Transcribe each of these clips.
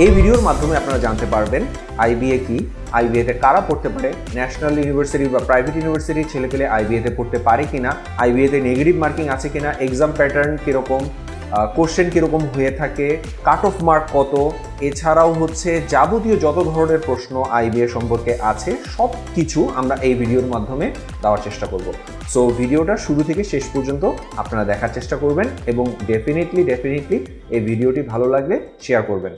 এই ভিডিওর মাধ্যমে আপনারা জানতে পারবেন আইবিএ কি, আইবিএতে কারা পড়তে পারে, ন্যাশনাল ইউনিভার্সিটি বা প্রাইভেট ইউনিভার্সিটির ছেলেপেলে আইবিএতে পড়তে পারে কিনা, আইবিএতে নেগেটিভ মার্কিং আছে কিনা, এক্সাম প্যাটার্ন কীরকম, কোশ্চেন কীরকম হয়ে থাকে, কাট অফ মার্ক কত, এছাড়াও যাবতীয় যত ধরনের প্রশ্ন আইবিএ সম্পর্কে আছে সব কিছু আমরা এই ভিডিওর মাধ্যমে দেওয়ার চেষ্টা করব। সো ভিডিওটা শুরু থেকে শেষ পর্যন্ত আপনারা দেখার চেষ্টা করবেন এবং ডেফিনেটলি এই ভিডিওটি ভালো লাগলে শেয়ার করবেন।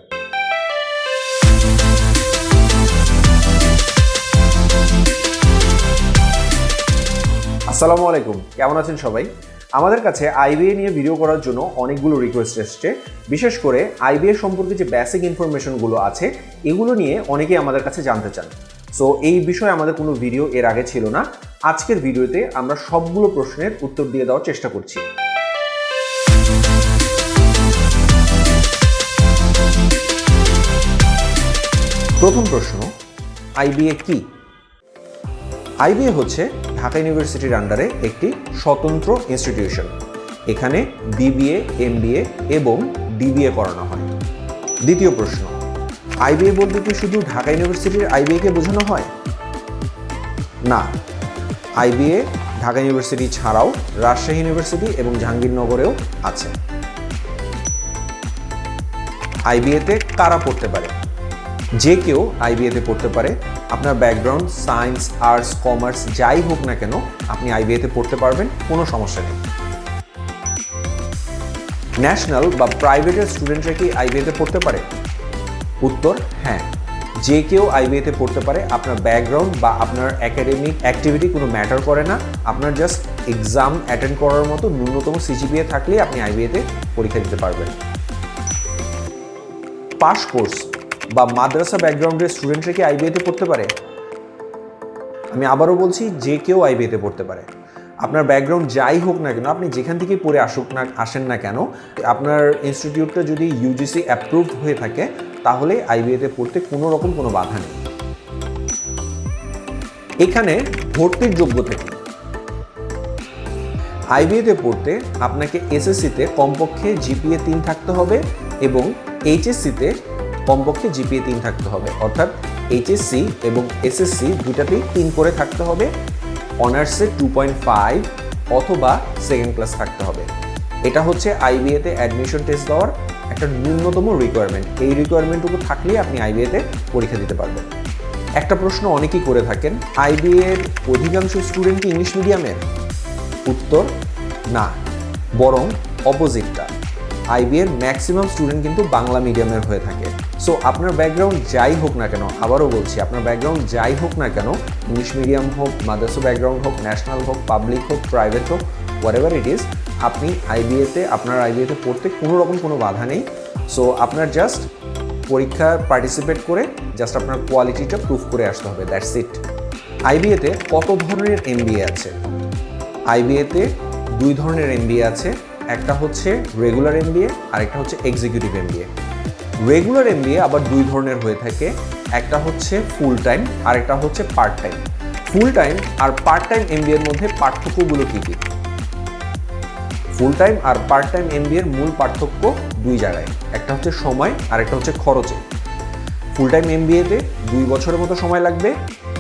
আসসালামু আলাইকুম, কেমন আছেন সবাই? আমাদের কাছে আইবিএ নিয়ে ভিডিও করার জন্য অনেকগুলো রিকোয়েস্ট এসছে। বিশেষ করে আইবিএ সম্পর্কে যে বেসিক ইনফরমেশনগুলো আছে এগুলো নিয়ে অনেকেই আমাদের কাছে জানতে চান। সো এই বিষয়ে আমাদের কোনো ভিডিও এর আগে ছিল না। আজকের ভিডিওতে আমরা সবগুলো প্রশ্নের উত্তর দিয়ে দেওয়ার চেষ্টা করছি। প্রথম প্রশ্ন, আইবিএ কি? আইবিএ হচ্ছে ঢাকা ইউনিভার্সিটির আন্ডারে একটি স্বতন্ত্র ইনস্টিটিউশন। এখানে বিবিএ, এমবিএ এবং ডিবিএ করানো হয়। দ্বিতীয় প্রশ্ন, আইবিএ বলতে কি শুধু ঢাকা ইউনিভার্সিটির আইবিএকে বোঝানো হয়? না, আইবিএ ঢাকা ইউনিভার্সিটি ছাড়াও রাজশাহী ইউনিভার্সিটি এবং জাহাঙ্গীরনগরেও আছে। আইবিএতে কারা পড়তে পারে? যে কেউ আইবিএতে পড়তে পারে। আপনার ব্যাকগ্রাউন্ড সায়েন্স, আর্টস, কমার্স যাই হোক না কেন আপনি আইবিএতে পড়তে পারবেন, কোনো সমস্যা নেই। ন্যাশনাল বা প্রাইভেটের স্টুডেন্টরা কি আইবিএতে পড়তে পারে? উত্তর হ্যাঁ, যে কেউ আইবিএতে পড়তে পারে। আপনার ব্যাকগ্রাউন্ড বা আপনার একাডেমিক অ্যাক্টিভিটি কোনো ম্যাটার করে না। আপনার জাস্ট এক্সাম অ্যাটেন্ড করার মতো ন্যূনতম সিজিপিএ থাকলেই আপনি আইবিএতে পরীক্ষা দিতে পারবেন। পাস কোর্স বা মাদ্রাসা ব্যাকগ্রাউন্ডের স্টুডেন্টরা কি আইবিএতে পড়তে পারে? আমি আবারও বলছি, যে কেউ আইবিএতে পড়তে পারে। আপনার ব্যাকগ্রাউন্ড যাই হোক না কেন, আপনি যেখান থেকেই পড়ে আসেন না কেন, আপনার ইনস্টিটিউটটা যদি ইউজিসি অ্যাপ্রুভড হয়ে থাকে তাহলে আইবিএতে পড়তে কোনো বাধা নেই। এখানে ভর্তির যোগ্যতা কি? আইবিএতে পড়তে আপনাকে এসএসসিতে কমপক্ষে জিপিএ 3 থাকতে হবে এবং এইচএসসিতে কমপক্ষে জিপিএ 3 থাকতে হবে। অর্থাৎ এইচএসসি এবং এসএসসি দুটাতেই 3 করে থাকতে হবে। অনার্সে 2.5 অথবা সেকেন্ড ক্লাস থাকতে হবে। এটা হচ্ছে আইবিএতে অ্যাডমিশন টেস্ট দেওয়ার একটা ন্যূনতম রিকোয়ারমেন্ট। এই রিকোয়ারমেন্টটুকু থাকলেই আপনি আইবিএতে পরীক্ষা দিতে পারবেন। একটা প্রশ্ন অনেকেই করে থাকেন, আইবিএর অধিকাংশ স্টুডেন্ট কি ইংলিশ মিডিয়ামের? উত্তর না, বরং অপোজিটটা। আইবিএর ম্যাক্সিমাম স্টুডেন্ট কিন্তু বাংলা মিডিয়ামের হয়ে থাকে। সো আপনার ব্যাকগ্রাউন্ড যাই হোক না কেন, আবারও বলছি, আপনার ব্যাকগ্রাউন্ড যাই হোক না কেন, ইংলিশ মিডিয়াম হোক, মাদ্রাসা ব্যাকগ্রাউন্ড হোক, ন্যাশনাল হোক, পাবলিক হোক, প্রাইভেট হোক, হোয়াটএভার ইট ইজ, আপনি আপনার আইবিএতে পড়তে কোনো বাধা নেই। সো আপনার জাস্ট পরীক্ষায় পার্টিসিপেট করে জাস্ট আপনার কোয়ালিটিটা প্রুভ করে আসতে হবে, দ্যাটস ইট। আইবিএতে কত ধরনের এমবিএ আছে? আইবিএতে 2 ধরনের এমবিএ আছে। একটা হচ্ছে রেগুলার এমবিএ আর একটা হচ্ছে এক্সিকিউটিভ এমবিএ। রেগুলার এমবিএ আবার 2 ধরনের হয়ে থাকে। একটা হচ্ছে ফুল টাইম আর একটা হচ্ছে পার্ট টাইম। ফুল টাইম আর পার্ট টাইম এমবিএর মধ্যে পার্থক্যগুলো কী কী? ফুল টাইম আর পার্ট টাইম এমবিএর মূল পার্থক্য 2 জায়গায়। একটা হচ্ছে সময় আর একটা হচ্ছে খরচে। ফুল টাইম এমবিএতে 2 বছরের মতো সময় লাগবে,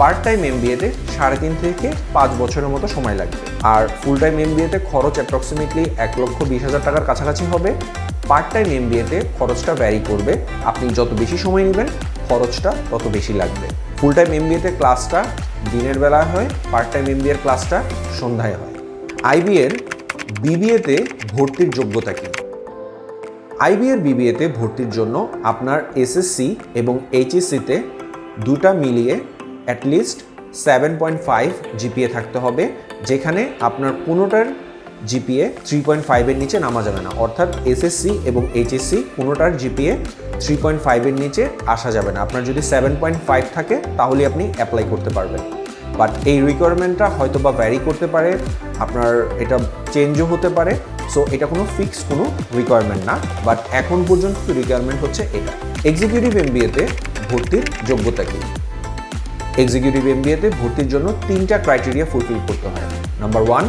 পার্ট টাইম এমবিএতে 3.5 থেকে 5 বছরের মতো সময় লাগবে। আর ফুল টাইম এমবিএতে খরচ অ্যাপ্রক্সিমেটলি 1,20,000 টাকার কাছাকাছি হবে। পার্ট টাইম এমবিএতে খরচটা ভ্যারি করবে। আপনি যত বেশি সময় নেবেন খরচটা তত বেশি লাগবে। ফুল টাইম এমবিএতে ক্লাসটা দিনের বেলায় হয়, পার্ট টাইম এমবিএর ক্লাসটা সন্ধ্যায় হয়। আইবিএর বিবিএতে ভর্তির যোগ্যতা কী? আইবিএর বিবিএতে ভর্তির জন্য আপনার এসএসসি এবং এইচএসসিতে দুটা মিলিয়ে অ্যাটলিস্ট 7.5 জিপিএ থাকতে হবে, যেখানে আপনার কোনোটার জিপিএ 3.5-এর নিচে নামা যাবে না। অর্থাৎ এসএসসি এবং এইচএসসি কোনোটার জিপিএ 3.5-এর নিচে আসা যাবে না। আপনার যদি 7.5 থাকে তাহলে আপনি অ্যাপ্লাই করতে পারবেন। বাট এই রিকোয়ারমেন্টটা হয়তো বা ভ্যারি করতে পারে, আপনার এটা চেঞ্জও হতে পারে। সো এটা কোনো ফিক্সড কোনো রিকোয়ারমেন্ট না, বাট এখন পর্যন্ত রিকোয়ারমেন্ট হচ্ছে এটা। এক্সিকিউটিভ এমবিএতে ভর্তির যোগ্যতা কী? এক্সিকিউটিভ এমবিএতে ভর্তির জন্য 3টা ক্রাইটেরিয়া ফুলফিল করতে হয়। নাম্বার 1,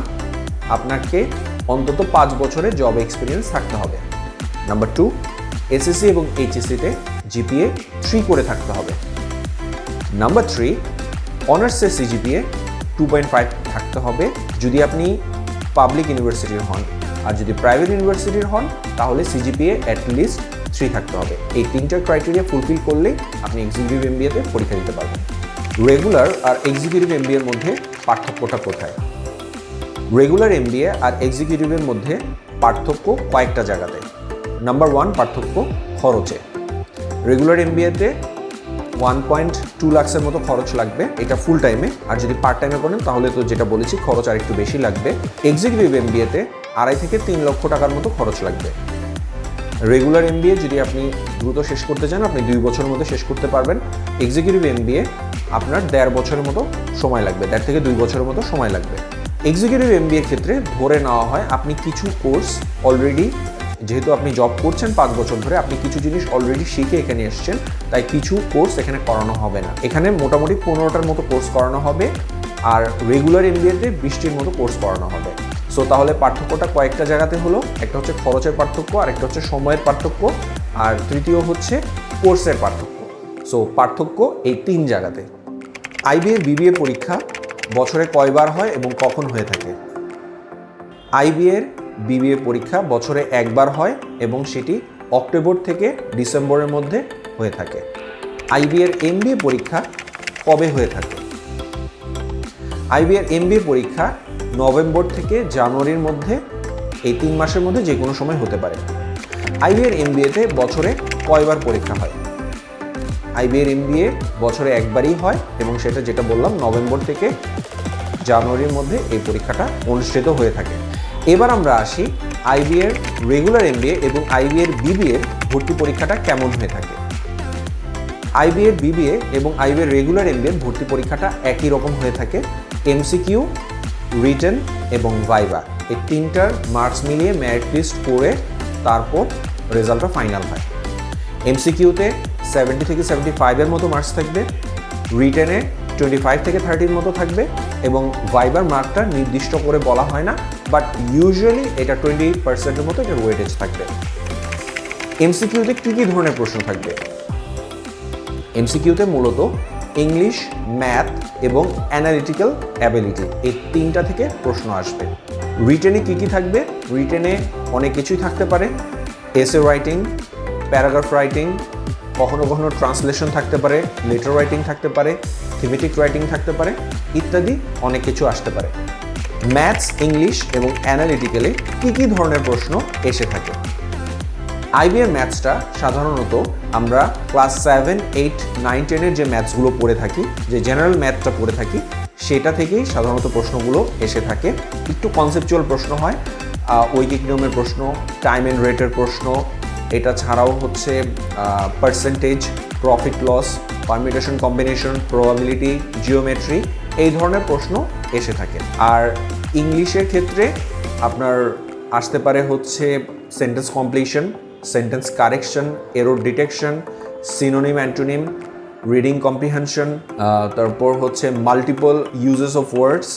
আপনাকে অন্তত 5 বছরের জব এক্সপিরিয়েন্স থাকতে হবে। নাম্বার 2, এসএসসি এবং এইচএসসিতে জিপিএ 3 করে থাকতে হবে। নাম্বার 3, অনার্সের সিজিপিএ 2.5 থাকতে হবে যদি আপনি পাবলিক ইউনিভার্সিটির হন, আর যদি প্রাইভেট ইউনিভার্সিটির হন তাহলে সিজিপিএ অ্যাটলিস্ট 3 থাকতে হবে। এই 3টা ক্রাইটেরিয়া ফুলফিল করলেই আপনি এক্সিকিউটিভ এমবিএতে পরীক্ষা দিতে পারবেন। রেগুলার আর এক্সিকিউটিভ এমবিএর মধ্যে পার্থক্যটা কোথায়? রেগুলার এমবিএ আর এক্সিকিউটিভের মধ্যে পার্থক্য কয়েকটা জায়গাতে। নাম্বার 1, পার্থক্য খরচে। রেগুলার এমবিএতে 1.2 লাখের মতো খরচ লাগবে, এটা ফুল টাইমে। আর যদি পার্ট টাইমে করেন তাহলে তো যেটা বলেছি খরচ আর একটু বেশি লাগবে। এক্সিকিউটিভ এমবিএতে 2.5 থেকে 3 লক্ষ টাকার মতো খরচ লাগবে। রেগুলার এমবিএ যদি আপনি দ্রুত শেষ করতে চান আপনি 2 বছরের মধ্যে শেষ করতে পারবেন। এক্সিকিউটিভ এমবিএ আপনার 1.5 বছরের মতো সময় লাগবে, 1.5 থেকে 2 বছরের মতো সময় লাগবে। এক্সিকিউটিভ এমবিএ ক্ষেত্রে ধরে নেওয়া হয় আপনি কিছু কোর্স অলরেডি, যেহেতু আপনি জব করছেন 5 বছর ধরে, আপনি কিছু জিনিস অলরেডি শিখে এখানে এসেছেন, তাই কিছু কোর্স এখানে করানো হবে না। এখানে মোটামুটি 15টার মতো কোর্স করানো হবে, আর রেগুলার এমবিএতে 20টির মতো কোর্স করানো হবে। সো তাহলে পার্থক্যটা কয়েকটা জায়গাতে হলো, একটা হচ্ছে খরচের পার্থক্য, আর একটা হচ্ছে সময়ের পার্থক্য, আর তৃতীয় হচ্ছে কোর্সের পার্থক্য। সো পার্থক্য এই 3 জায়গাতে। আইবিএ বিবিএ পরীক্ষা বছরে কয়বার হয় এবং কখন হয়ে থাকে? আইবিএর বিবিএ পরীক্ষা বছরে একবার হয় এবং সেটি অক্টোবর থেকে ডিসেম্বরের মধ্যে হয়ে থাকে। আইবিএর এমবিএ পরীক্ষা কবে হয়ে থাকে? আইবিএর এমবিএ পরীক্ষা নভেম্বর থেকে জানুয়ারির মধ্যে, এই 3 মাসের মধ্যে যে কোনো সময় হতে পারে। আইবিএর এমবিএতে বছরে কয়বার পরীক্ষা হয়? আইবিএর এমবিএ বছরে একবারই হয় এবং সেটা যেটা বললাম নভেম্বর থেকে জানুয়ারির মধ্যে এই পরীক্ষাটা অনুষ্ঠিত হয়ে থাকে। এবার আমরা আসি আইবিএর রেগুলার এমবিএ এবং আইবিএর বিবিএর ভর্তি পরীক্ষাটা কেমন হয়ে থাকে। আইবিএর বিবিএ এবং আইবিএর রেগুলার এমবিএর ভর্তি পরীক্ষাটা একই রকম হয়ে থাকে। এমসিকিউ, রিটেন এবং ভাইভা, এই 3টার মার্কস মিলিয়ে মেরিট লিস্ট করে তারপর রেজাল্টটা ফাইনাল হয়। এমসিকিউতে 70 থেকে 75-এর মতো মার্কস থাকবে, রিটেনে 25 থেকে 30-এর মতো থাকবে এবং ভাইবার মার্কটা নির্দিষ্ট করে বলা হয় না, বাট ইউজুয়ালি এটা 28%-এর মতো এটা ওয়েটেজ থাকবে। এমসিকিউতে কী কী ধরনের প্রশ্ন থাকবে? এমসিকিউতে মূলত ইংলিশ, ম্যাথ এবং অ্যানালিটিক্যাল অ্যাবিলিটি, এই 3টা থেকে প্রশ্ন আসবে। রিটেনে কী কী থাকবে? রিটেনে অনেক কিছুই থাকতে পারে, এসে রাইটিং, প্যারাগ্রাফ রাইটিং, কখনো কখনো ট্রান্সলেশন থাকতে পারে, লেটার রাইটিং থাকতে পারে, থিমেটিক রাইটিং থাকতে পারে, ইত্যাদি অনেক কিছু আসতে পারে। ম্যাথস, ইংলিশ এবং অ্যানালিটিক্যালে কী কী ধরনের প্রশ্ন এসে থাকে? আইবিএর ম্যাথসটা সাধারণত আমরা ক্লাস 7, 8, 9, 10-এর যে ম্যাথসগুলো পড়ে থাকি, যে জেনারেল ম্যাথটা পড়ে থাকি, সেটা থেকেই সাধারণত প্রশ্নগুলো এসে থাকে। একটু কনসেপচুয়াল প্রশ্ন হয়, ঐকিক নিয়মের প্রশ্ন, টাইম অ্যান্ড রেটের প্রশ্ন, এটা ছাড়াও হচ্ছে percentage, profit loss, permutation combination, probability, geometry, এই ধরনের প্রশ্ন এসে থাকে। আর ইংলিশের ক্ষেত্রে আপনার আসতে পারে হচ্ছে sentence completion, sentence correction, error detection, synonym antonym, reading comprehension, তারপর হচ্ছে মাল্টিপল ইউজেস অফ ওয়ার্ডস,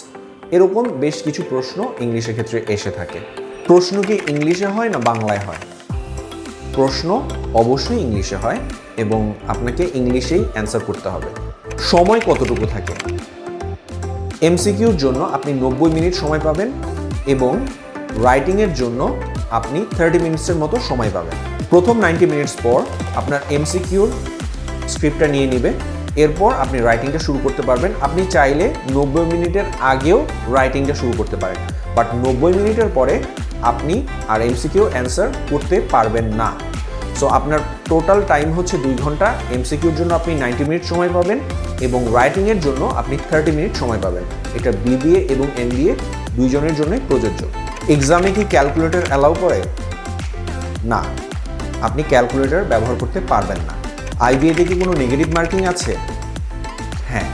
এরকম বেশ কিছু প্রশ্ন ইংলিশের ক্ষেত্রে এসে থাকে। প্রশ্ন কি ইংলিশে হয় না বাংলায় হয়? প্রশ্ন অবশ্যই ইংলিশে হয় এবং আপনাকে ইংলিশেই অ্যান্সার করতে হবে। সময় কতটুকু থাকে? এমসিকিউর জন্য আপনি 90 মিনিট সময় পাবেন এবং রাইটিংয়ের জন্য আপনি 30 মিনিটসের মতো সময় পাবেন। প্রথম 90 মিনিটস পর আপনার এমসিকিউর স্ক্রিপ্টটা নিয়ে নেবে, এরপর আপনি রাইটিংটা শুরু করতে পারবেন। আপনি চাইলে 90 মিনিটের আগেও রাইটিংটা শুরু করতে পারেন, বাট 90 মিনিটের পরে আপনি আর এমসিকিউ অ্যান্সার করতে পারবেন না। সো আপনার টোটাল টাইম হচ্ছে 2 ঘন্টা। এমসিকিউর জন্য আপনি 90 মিনিট সময় পাবেন এবং রাইটিংয়ের জন্য আপনি 30 মিনিট সময় পাবেন। এটা বিবিএ এবং এমবিএ দুইজনের জন্যই প্রযোজ্য। এক্সামে কি ক্যালকুলেটর অ্যালাউ করে? না, আপনি ক্যালকুলেটর ব্যবহার করতে পারবেন না। আইবিএতে কি কোনো নেগেটিভ মার্কিং আছে? হ্যাঁ,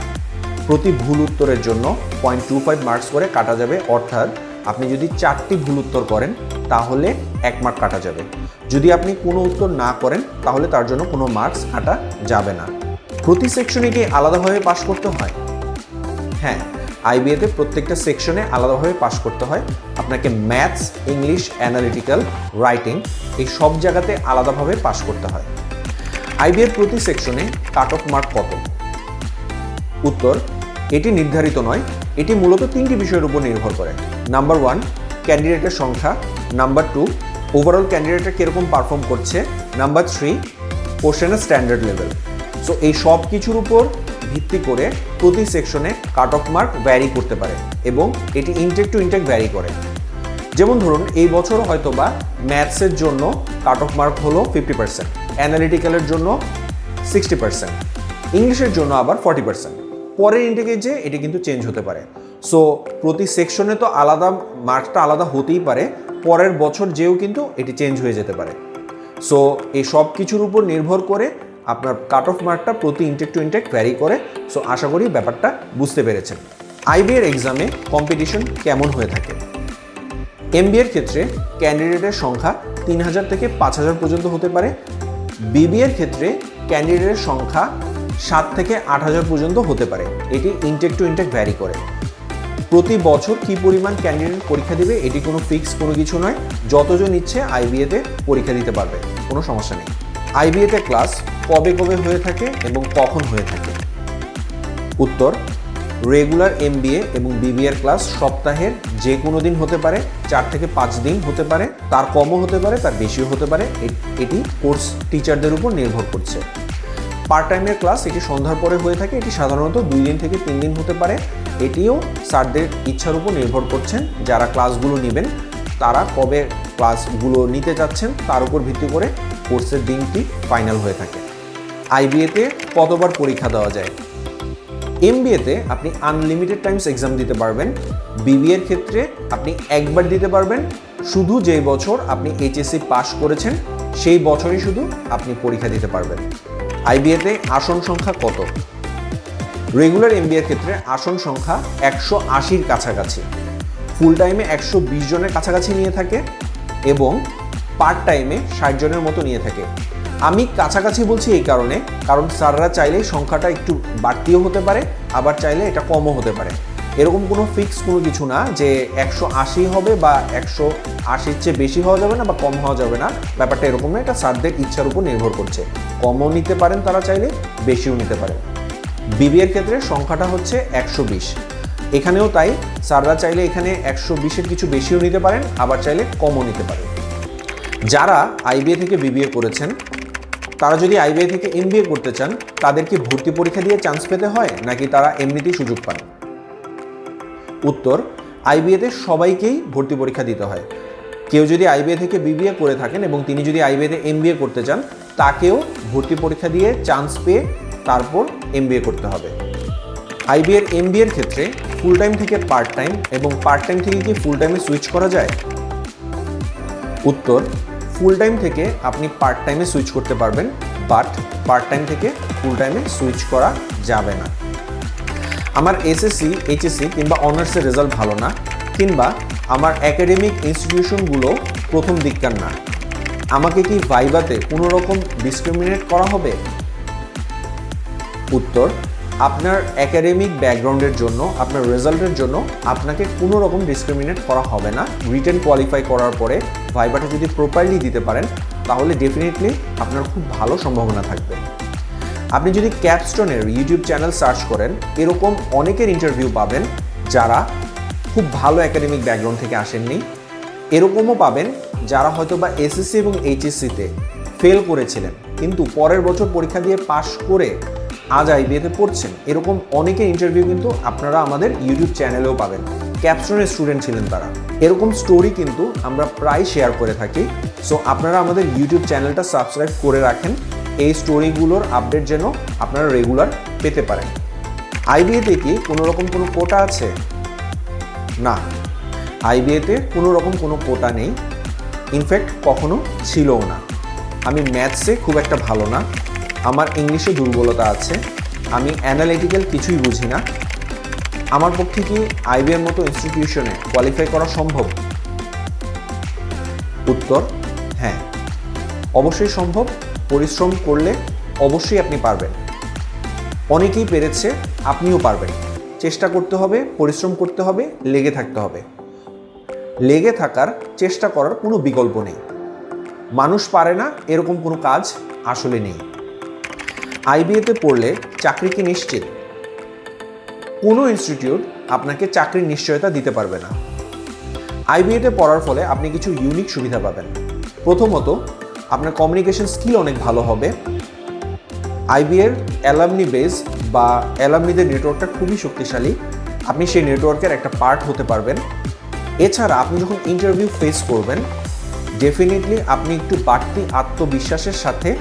প্রতি ভুল উত্তরের জন্য 0.25 মার্কস করে কাটা যাবে, অর্থাৎ আপনি যদি 4টি ভুল উত্তর করেন তাহলে 1 মার্ক কাটা যাবে। যদি আপনি কোনো উত্তর না করেন তাহলে তার জন্য কোনো মার্কস কাটা যাবে না। প্রতি সেকশনে কি আলাদাভাবে পাস করতে হয়? হ্যাঁ, আইবিএতে প্রত্যেকটা সেকশনে আলাদাভাবে পাস করতে হয়। আপনাকে ম্যাথস, ইংলিশ, অ্যানালিটিক্যাল, রাইটিং এই সব জায়গাতে আলাদাভাবে পাস করতে হয়। আইবি এর প্রতি সেকশনে কাট অফ মার্ক কত? উত্তর, এটি নির্ধারিত নয়, এটি মূলত 3টি বিষয়ের উপর নির্ভর করে। নাম্বার 1, ক্যান্ডিডেটের সংখ্যা। নাম্বার 2, ওভারঅল ক্যান্ডিডেটটা কীরকম পারফর্ম করছে। নাম্বার 3, কোশ্চেনের স্ট্যান্ডার্ড লেভেল। সো এই সব কিছুর উপর ভিত্তি করে প্রতি সেকশনে কাট অফ মার্ক ভ্যারি করতে পারে এবং এটি ইনটেক টু ইনটেক ভ্যারি করে। যেমন ধরুন, এই বছর হয়তো বা ম্যাথসের জন্য কাট অফ মার্ক হলো 50%, অ্যানালিটিক্যালের জন্য 60%, ইংলিশের জন্য আবার 40%। পরের ইনটেকে যে এটি কিন্তু চেঞ্জ হতে পারে। সো প্রতি সেকশনে তো আলাদা মার্কটা আলাদা হতেই পারে, পরের বছর যেও কিন্তু এটি চেঞ্জ হয়ে যেতে পারে। সো এই সব কিছুর উপর নির্ভর করে আপনার কাট অফ মার্কটা প্রতি ইনটেক টু ইনটেক ভ্যারি করে। সো আশা করি ব্যাপারটা বুঝতে পেরেছেন। আইবি এর এক্সামে কম্পিটিশন কেমন হয়ে থাকে? এমবিএ এর ক্ষেত্রে ক্যান্ডিডেটের সংখ্যা 3000 থেকে 5000 পর্যন্ত হতে পারে। বিবিএ এর ক্ষেত্রে ক্যান্ডিডেটের সংখ্যা 7 থেকে 8000 পর্যন্ত হতে পারে। এটি ইনটেক টু ইনটেক ভ্যারি করে। প্রতি বছর কী পরিমাণ ক্যান্ডিডেট পরীক্ষা দেবে এটি কোনো ফিক্স কোনো কিছু নয়, যতজন ইচ্ছে আইবিএতে পরীক্ষা দিতে পারবে, কোনো সমস্যা নেই। আইবিএতে ক্লাস কবে কবে হয়ে থাকে এবং কখন হয়ে থাকে? উত্তর, রেগুলার এমবিএ এবং বিবিএর ক্লাস সপ্তাহের যে কোনো দিন হতে পারে, 4 থেকে 5 দিন হতে পারে, তার কমও হতে পারে, তার বেশিও হতে পারে। এটি কোর্স টিচারদের উপর নির্ভর করছে। পার্ট টাইমের ক্লাস এটি সন্ধ্যার পরে হয়ে থাকে, এটি সাধারণত 2 দিন থেকে 3 দিন হতে পারে। এটিও স্যারদের ইচ্ছার উপর নির্ভর করছেন, যারা ক্লাসগুলো নেবেন তারা কবে ক্লাসগুলো নিতে যাচ্ছেন তার উপর ভিত্তি করে কোর্সের দিনটি ফাইনাল হয়ে থাকে। আইবিএতে কতবার পরীক্ষা দেওয়া যায়? এমবিএতে আপনি আনলিমিটেড টাইমস এক্সাম দিতে পারবেন। বিবিএর ক্ষেত্রে আপনি একবার দিতে পারবেন, শুধু যেই বছর আপনি এইচএসসি পাস করেছেন সেই বছরই শুধু আপনি পরীক্ষা দিতে পারবেন। আইবিএতে আসন সংখ্যা কত? রেগুলার এমবিএর ক্ষেত্রে আসন সংখ্যা 180-র কাছাকাছি, ফুল টাইমে 120 জনের কাছাকাছি নিয়ে থাকে এবং পার্ট টাইমে 60 জনের মতো নিয়ে থাকে। আমি কাছাকাছি বলছি এই কারণে, কারণ স্যাররা চাইলে সংখ্যাটা একটু বাড়তিও হতে পারে, আবার চাইলে এটা কমও হতে পারে। এরকম কোনো ফিক্স কোনো কিছু না যে 180 হবে বা 180-র চেয়ে বেশি হওয়া যাবে না বা কম হওয়া যাবে না, ব্যাপারটা এরকম না। এটা স্যারদের ইচ্ছার উপর নির্ভর করছে, কমও নিতে পারেন তারা চাইলে, বেশিও নিতে পারেন। বিবিএর ক্ষেত্রে সংখ্যাটা হচ্ছে 120, এখানেও তাই, স্যাররা চাইলে এখানে 120-এর কিছু বেশিও নিতে পারেন, আবার চাইলে কমও নিতে পারেন। যারা আইবিএ থেকে বিবিএ করেছেন তারা যদি আইবিএ থেকে এমবিএ করতে চান তাদের কি ভর্তি পরীক্ষা দিয়ে চান্স পেতে হয় নাকি তারা এমনিতেই সুযোগ পান? উত্তর, আইবিএতে সবাইকেই ভর্তি পরীক্ষা দিতে হয়। কেউ যদি আইবিএ থেকে বিবিএ করে থাকেন এবং তিনি যদি আইবিএতে এমবিএ করতে চান তাকেও ভর্তি পরীক্ষা দিয়ে চান্স পেয়ে তারপর এমবিএ করতে হবে। আইবিএর এমবিএর ক্ষেত্রে ফুল টাইম থেকে পার্ট টাইম এবং পার্ট টাইম থেকে কি ফুল টাইমে সুইচ করা যায়? উত্তর, ফুল টাইম থেকে আপনি পার্ট টাইমে সুইচ করতে পারবেন, বাট পার্ট টাইম থেকে ফুল টাইমে সুইচ করা যাবে না। আমার এসএসসি, এইচএসসি কিংবা অনার্সের রেজাল্ট ভালো না, কিংবা আমার একাডেমিক ইনস্টিটিউশনগুলো প্রথম দিককার না, আমাকে কি ভাইভাতে কোনো রকম ডিসক্রিমিনেট করা হবে? উত্তর, আপনার একাডেমিক ব্যাকগ্রাউন্ডের জন্য, আপনার রেজাল্টের জন্য আপনাকে কোনো রকম ডিসক্রিমিনেট করা হবে না। রিটেন কোয়ালিফাই করার পরে ভাইভাটা যদি প্রপারলি দিতে পারেন তাহলে ডেফিনেটলি আপনার খুব ভালো সম্ভাবনা থাকবে। আপনি যদি ক্যাপস্টোনের ইউটিউব চ্যানেল সার্চ করেন এরকম অনেকের ইন্টারভিউ পাবেন যারা খুব ভালো একাডেমিক ব্যাকগ্রাউন্ড থেকে আসেননি। এরকমও পাবেন যারা হয়তো বা এসএসসি এবং এইচএসসিতে ফেল করেছিলেন কিন্তু পরের বছর পরীক্ষা দিয়ে পাশ করে আজ আইবিএতে পড়ছেন। এরকম অনেকের ইন্টারভিউ কিন্তু আপনারা আমাদের ইউটিউব চ্যানেলেও পাবেন। ক্যাপস্টোনের স্টুডেন্ট ছিলেন তারা। এরকম স্টোরি কিন্তু আমরা প্রায় শেয়ার করে থাকি। সো আপনারা আমাদের ইউটিউব চ্যানেলটা সাবস্ক্রাইব করে রাখেন, এই স্টোরিগুলোর আপডেট যেন আপনারা রেগুলার পেতে পারেন। আইবিএতে কি কোনো রকম কোনো কোটা আছে? না, আইবিএতে কোনো রকম কোনো কোটা নেই, ইনফ্যাক্ট কখনো ছিলও না। আমি ম্যাথসে খুব একটা ভালো না, আমার ইংলিশে দুর্বলতা আছে, আমি অ্যানালিটিক্যাল কিছুই বুঝি না। আমার পক্ষে কি আইবিএর মতো ইনস্টিটিউশনে কোয়ালিফাই করা সম্ভব? উত্তর, হ্যাঁ, অবশ্যই সম্ভব। পরিশ্রম করলে অবশ্যই আপনি পারবেন। অনেকেই পেরেছে, আপনিও পারবেন। চেষ্টা করতে হবে, পরিশ্রম করতে হবে, লেগে থাকতে হবে। লেগে থাকার চেষ্টা করার কোনো বিকল্প নেই। মানুষ পারে না এরকম কোনো কাজ আসলে নেই। আইবিএতে পড়লে চাকরি কি নিশ্চিত? কোনো ইনস্টিটিউট আপনাকে চাকরির নিশ্চয়তা দিতে পারবে না। আইবিএতে পড়ার ফলে আপনি কিছু ইউনিক সুবিধা পাবেন। প্রথমত, আপনার কমিউনিকেশন স্কিল অনেক ভালো হবে। আইবিএর অ্যালামনি বেস বা অ্যালামনিদের নেটওয়ার্কটা খুবই শক্তিশালী, আপনি সেই নেটওয়ার্কের একটা পার্ট হতে পারবেন। এছাড়া আপনি যখন ইন্টারভিউ ফেস করবেন, ডেফিনেটলি আপনি একটু বাড়তি আত্মবিশ্বাসের সাথে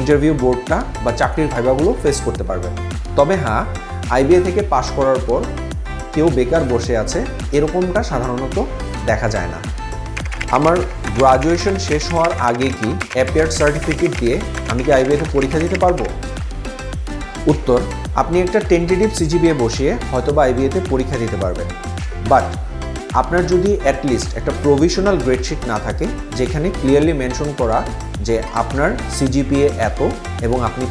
ইন্টারভিউ বোর্ডটা বা চাকরির ভাইভাগুলো ফেস করতে পারবেন। তবে হ্যাঁ, আইবিএ থেকে পাশ করার পর কেউ বেকার বসে আছে এরকমটা সাধারণত দেখা যায় না। আমার গ্রাজুয়েশন শেষ হওয়ার আগে কি অ্যাপিয়ার্ড সার্টিফিকেট দিয়ে আমি কি আইবিএতে পরীক্ষা দিতে পারবো? উত্তর, আপনি একটা টেন্টেটিভ সিজিপিএ বসিয়ে হয়তোবা আইবিএতে পরীক্ষা দিতে পারবেন, বাট আপনার যদি অ্যাটলিস্ট একটা প্রভিশনাল গ্রেডশিট না থাকে যেখানে ক্লিয়ারলি মেনশন করা যে আপনার সিজিপিএ এত এবং আপনি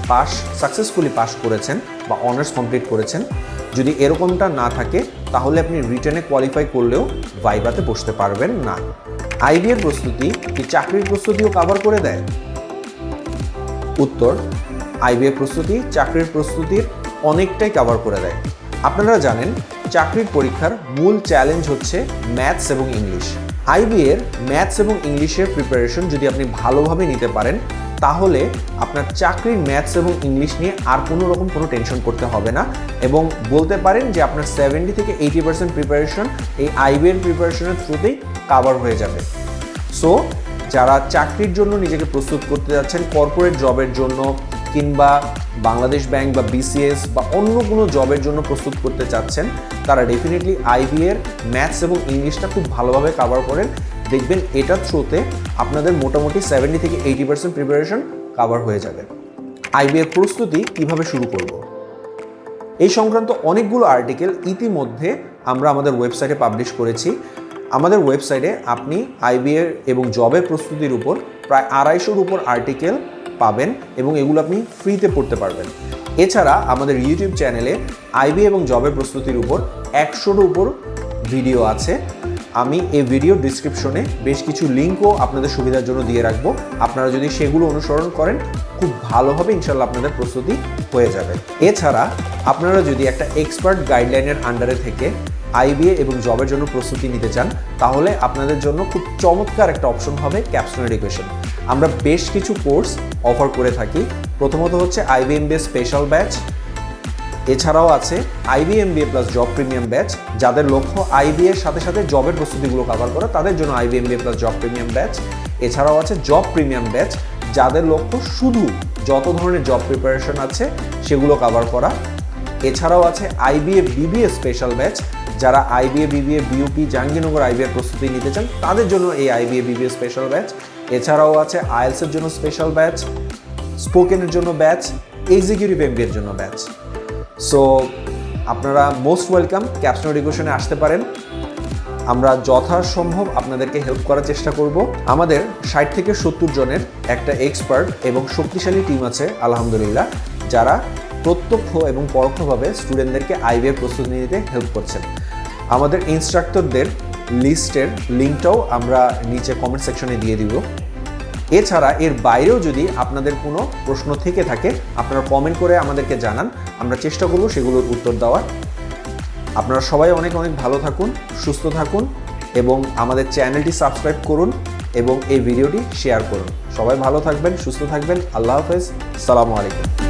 সাকসেসফুলি পাস করেছেন বা অনার্স কমপ্লিট করেছেন, যদি এরকমটা না থাকে তাহলে আপনি রিটেনে কোয়ালিফাই করলেও ভাইভাতে বসতে পারবেন না। আইবিএর প্রস্তুতি কি চাকরির প্রস্তুতিও কভার করে দেয়? উত্তর, আইবিএ প্রস্তুতি চাকরির প্রস্তুতির অনেকটাই কভার করে দেয়। আপনারা জানেন চাকরির পরীক্ষার মূল চ্যালেঞ্জ হচ্ছে ম্যাথস এবং ইংলিশ। আইবিএর ম্যাথস এবং ইংলিশের প্রিপারেশন যদি আপনি ভালোভাবে নিতে পারেন তাহলে আপনার চাকরির ম্যাথস এবং ইংলিশ নিয়ে আর কোনো টেনশন করতে হবে না, এবং বলতে পারেন যে আপনার 70 থেকে 80% প্রিপারেশন এই আইবিএর প্রিপারেশনের থ্রুতেই কভার হয়ে যাবে। সো যারা চাকরির জন্য নিজেকে প্রস্তুত করতে যাচ্ছেন, কর্পোরেট জবের জন্য কিংবা বাংলাদেশ ব্যাংক বা বিসিএস বা অন্য কোনো জবের জন্য প্রস্তুত করতে চাচ্ছেন, তারা ডেফিনেটলি আইবিএর ম্যাথস এবং ইংলিশটা খুব ভালোভাবে কভার করেন। দেখবেন এটার থ্রুতে আপনাদের মোটামুটি 70 থেকে 80% প্রিপারেশন কভার হয়ে যাবে। আইবিএর প্রস্তুতি কিভাবে শুরু করব, এই সংক্রান্ত অনেকগুলো আর্টিকেল ইতিমধ্যে আমরা আমাদের ওয়েবসাইটে পাবলিশ করেছি। আমাদের ওয়েবসাইটে আপনি আইবিএর এবং জবের প্রস্তুতির উপর প্রায় 250-র উপর আর্টিকেল পাবেন এবং এগুলো আপনি ফ্রিতে পড়তে পারবেন। এছাড়া আমাদের ইউটিউব চ্যানেলে আইবি এবং জবের প্রস্তুতির উপর 100-র উপর ভিডিও আছে। আমি এই ভিডিও ডিসক্রিপশনে বেশ কিছু লিঙ্কও আপনাদের সুবিধার জন্য দিয়ে রাখবো। আপনারা যদি সেগুলো অনুসরণ করেন খুব ভালোভাবে ইনশাল্লাহ আপনাদের প্রস্তুতি হয়ে যাবে। এছাড়া আপনারা যদি একটা এক্সপার্ট গাইডলাইনের আন্ডারে থেকে আইবিএ এবং জবের জন্য প্রস্তুতি নিতে চান তাহলে আপনাদের জন্য খুব চমৎকার একটা অপশন হবে ক্যাপস্টোন এডুকেশন। আমরা বেশ কিছু কোর্স অফার করে থাকি। প্রথমত হচ্ছে আইবিএমবিএ স্পেশাল ব্যাচ, এছাড়াও আছে আইবিএমবিএ প্লাস জব প্রিমিয়াম ব্যাচ। যাদের লক্ষ্য আইবিএর সাথে সাথে জবের প্রস্তুতিগুলো কভার করা তাদের জন্য আইবিএমবিএ প্লাস জব প্রিমিয়াম ব্যাচ। এছাড়াও আছে জব প্রিমিয়াম ব্যাচ, যাদের লক্ষ্য শুধু যত ধরনের জব প্রিপারেশন আছে সেগুলো কভার করা। এছাড়াও আছে আইবিএ বিবিএ স্পেশাল ব্যাচ, যারা আইবিএ বিবিএ বিউপি জাহাঙ্গীরনগর আইবিএর প্রস্তুতি নিতে চান তাদের জন্য এই আইবিএ বিবিএ স্পেশাল ব্যাচ। এছাড়াও আছে আইএলসের জন্য স্পেশাল ব্যাচ, স্পোকেনের জন্য ব্যাচ, এক্সিকিউটিভ এমবিএর জন্য ব্যাচ। সো আপনারা মোস্ট ওয়েলকাম, ক্যাপস্টোন এডুকেশনে আসতে পারেন। আমরা যথাসম্ভব আপনাদেরকে হেল্প করার চেষ্টা করব। আমাদের 60 থেকে 70 জনের একটা এক্সপার্ট এবং শক্তিশালী টিম আছে আলহামদুলিল্লাহ, যারা প্রত্যক্ষ এবং পরোক্ষভাবে স্টুডেন্টদেরকে আইবিএ প্রস্তুতি নিতে হেল্প করছেন। আমাদের ইনস্ট্রাক্টরদের লিস্টের লিঙ্কটাও আমরা নিচে কমেন্ট সেকশনে দিয়ে দিব। এছাড়া এর বাইরেও যদি আপনাদের কোনো প্রশ্ন থেকে থাকে আপনারা কমেন্ট করে আমাদেরকে জানান, আমরা চেষ্টা করব সেগুলোর উত্তর দেওয়ার। আপনারা সবাই অনেক অনেক ভালো থাকুন, সুস্থ থাকুন এবং আমাদের চ্যানেলটি সাবস্ক্রাইব করুন এবং এই ভিডিওটি শেয়ার করুন। সবাই ভালো থাকবেন, সুস্থ থাকবেন। আল্লাহ হাফেজ, আসসালামু আলাইকুম।